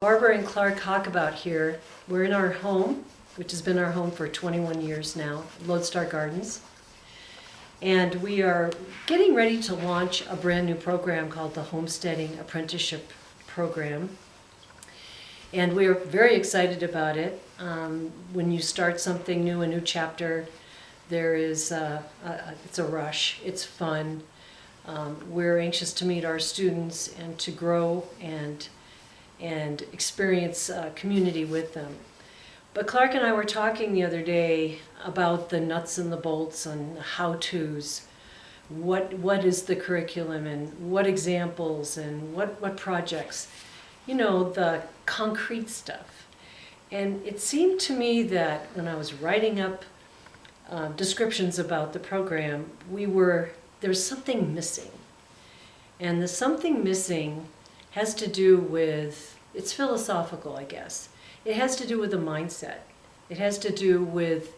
Barbara and Clark Hockabout here. We're in our home, which has been our home for 21 years now, Lodestar Gardens. And we are getting ready to launch a brand new program called the Homesteading Apprenticeship Program. And we are very excited about it. When you start something new, a new chapter, there is it's a rush, it's fun. We're anxious to meet our students and to grow and experience community with them. But Clark and I were talking the other day about the nuts and the bolts and how-tos. What is the curriculum and what examples and what projects? You know, the concrete stuff. And it seemed to me that when I was writing up descriptions about the program, there's something missing. And the something missing has to do with, it's philosophical, I guess. It has to do with the mindset. It has to do with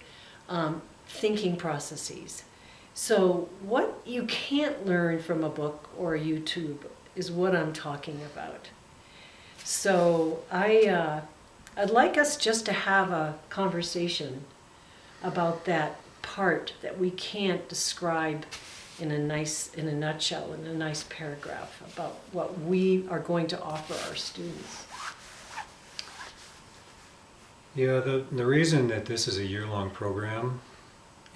thinking processes. So what you can't learn from a book or YouTube is what I'm talking about. So I'd like us just to have a conversation about that part that we can't describe in a nutshell, in a nice paragraph about what we are going to offer our students. Yeah, the reason that this is a year-long program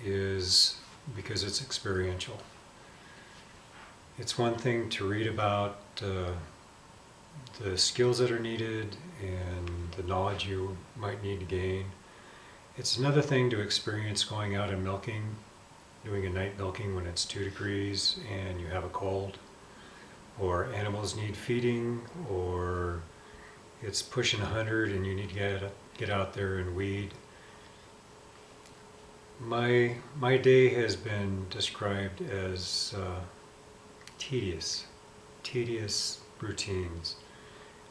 is because it's experiential. It's one thing to read about the skills that are needed and the knowledge you might need to gain. It's another thing to experience going out and milking, doing a night milking when it's 2 degrees and you have a cold, or animals need feeding, or it's pushing 100 and you need to get out there and weed. My day has been described as tedious routines,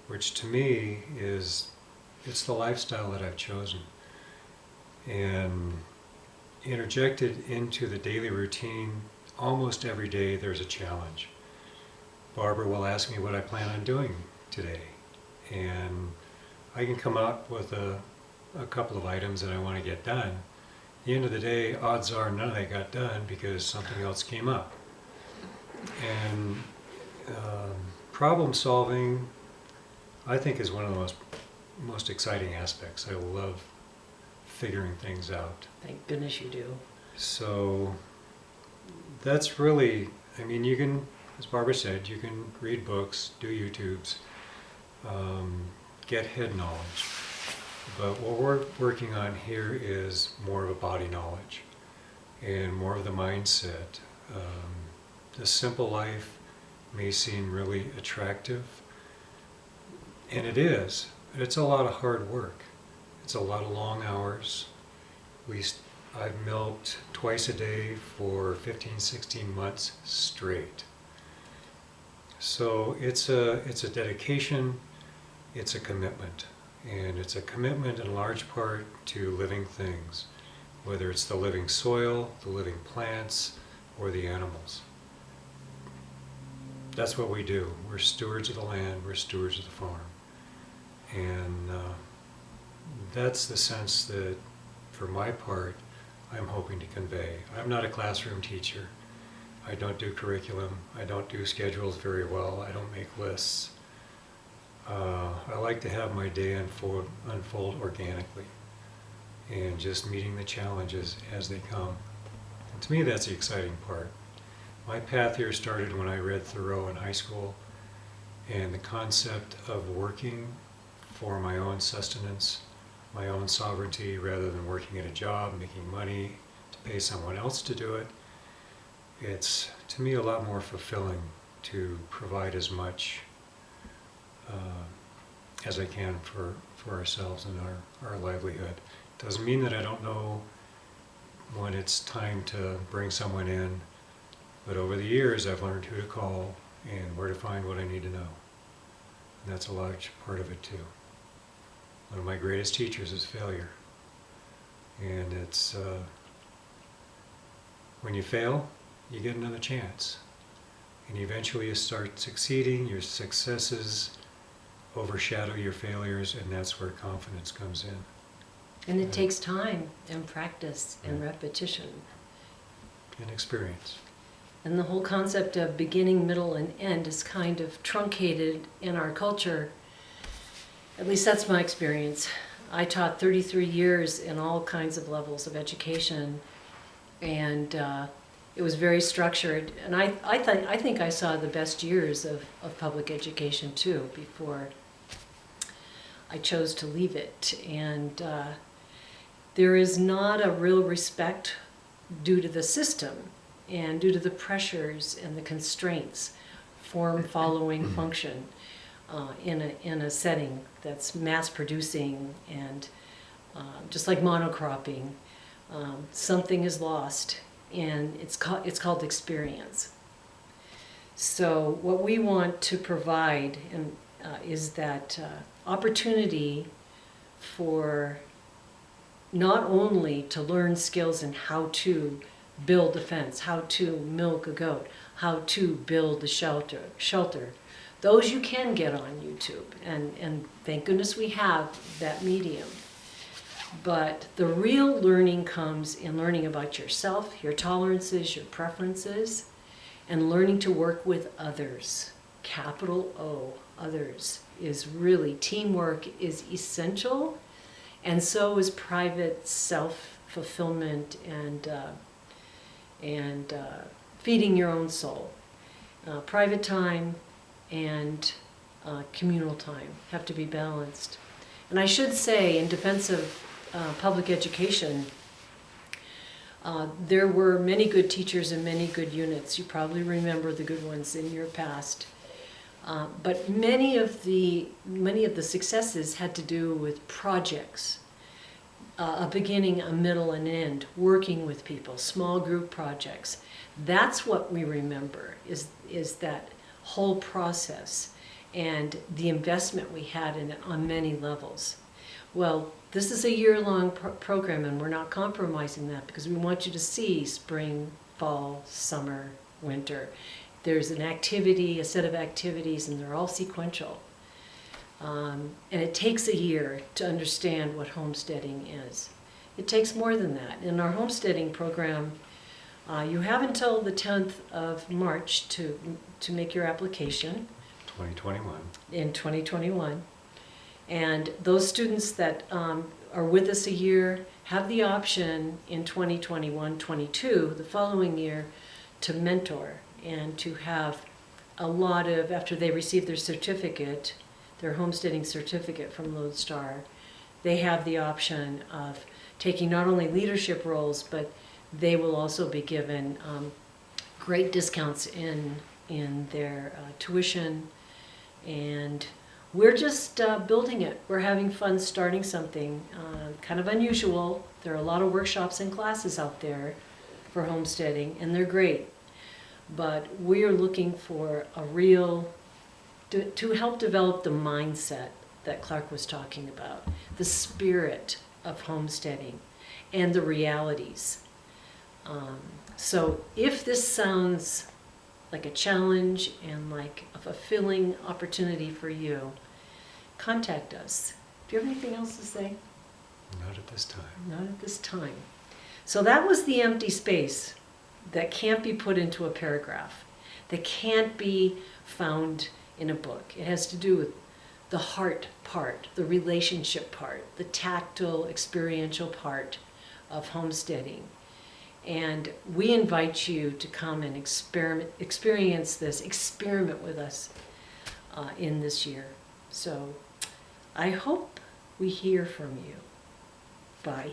which to me it's the lifestyle that I've chosen. And interjected into the daily routine, almost every day there's a challenge. Barbara will ask me what I plan on doing today, and I can come up with a couple of items that I want to get done. At the end of the day, odds are none of that got done because something else came up. And problem solving, I think, is one of the most exciting aspects. I love figuring things out. Thank goodness you do. So that's really, I mean, you can, as Barbara said, you can read books, do YouTubes, get head knowledge. But what we're working on here is more of a body knowledge and more of the mindset. The simple life may seem really attractive, and it is. It's a lot of hard work. It's a lot of long hours. I've milked twice a day for 15, 16 months straight. So it's a dedication, it's a commitment. And it's a commitment in large part to living things, whether it's the living soil, the living plants, or the animals. That's what we do. We're stewards of the land, we're stewards of the farm. And that's the sense that, for my part, I'm hoping to convey. I'm not a classroom teacher. I don't do curriculum. I don't do schedules very well. I don't make lists. I like to have my day unfold organically and just meeting the challenges as they come. And to me, that's the exciting part. My path here started when I read Thoreau in high school, and the concept of working for my own sustenance, my own sovereignty, rather than working at a job, making money to pay someone else to do it. It's, to me, a lot more fulfilling to provide as much as I can for ourselves and our livelihood. Doesn't mean that I don't know when it's time to bring someone in, but over the years I've learned who to call and where to find what I need to know. And that's a large part of it too. One of my greatest teachers is failure. And it's, when you fail, you get another chance. And eventually you start succeeding, your successes overshadow your failures, and that's where confidence comes in. And it takes time and practice and Yeah. repetition. And experience. And the whole concept of beginning, middle, and end is kind of truncated in our culture. At least that's my experience. I taught 33 years in all kinds of levels of education, and it was very structured. And I think I saw the best years of public education too before I chose to leave it. And there is not a real respect due to the system and due to the pressures and the constraints, form following function in a setting that's mass producing, and just like monocropping, something is lost, and it's called experience. So what we want to provide is that opportunity for not only to learn skills in how to build a fence, how to milk a goat, how to build a shelter. Those you can get on YouTube, and thank goodness we have that medium. But the real learning comes in learning about yourself, your tolerances, your preferences, and learning to work with others. Capital O, others, is really, teamwork is essential, and so is private self-fulfillment and feeding your own soul. Private time and communal time have to be balanced. And I should say, in defense of public education, there were many good teachers and many good units. You probably remember the good ones in your past. But many of the successes had to do with projects, a beginning, a middle, and end, working with people, small group projects. That's what we remember, is that whole process and the investment we had in it on many levels. Well, this is a year-long program, and we're not compromising that, because we want you to see spring, fall, summer, winter. There's an activity, a set of activities, and they're all sequential. And it takes a year to understand what homesteading is. It takes more than that. In our homesteading program, you have until the 10th of March to make your application. 2021. In 2021. And those students that are with us a year have the option in 2021-22, the following year, to mentor and to have a lot of, after they receive their certificate, their homesteading certificate from Lodestar, they have the option of taking not only leadership roles, but they will also be given great discounts in their tuition. And we're just building it. We're having fun starting something kind of unusual. There are a lot of workshops and classes out there for homesteading, and they're great. But we are looking for a real, to help develop the mindset that Clark was talking about, the spirit of homesteading, and the realities. So if this sounds like a challenge and like a fulfilling opportunity for you, contact us. Do you have anything else to say? Not at this time. Not at this time. So that was the empty space that can't be put into a paragraph, that can't be found in a book. It has to do with the heart part, the relationship part, the tactile, experiential part of homesteading. And we invite you to come and experience this, experiment with us in this year. So I hope we hear from you. Bye.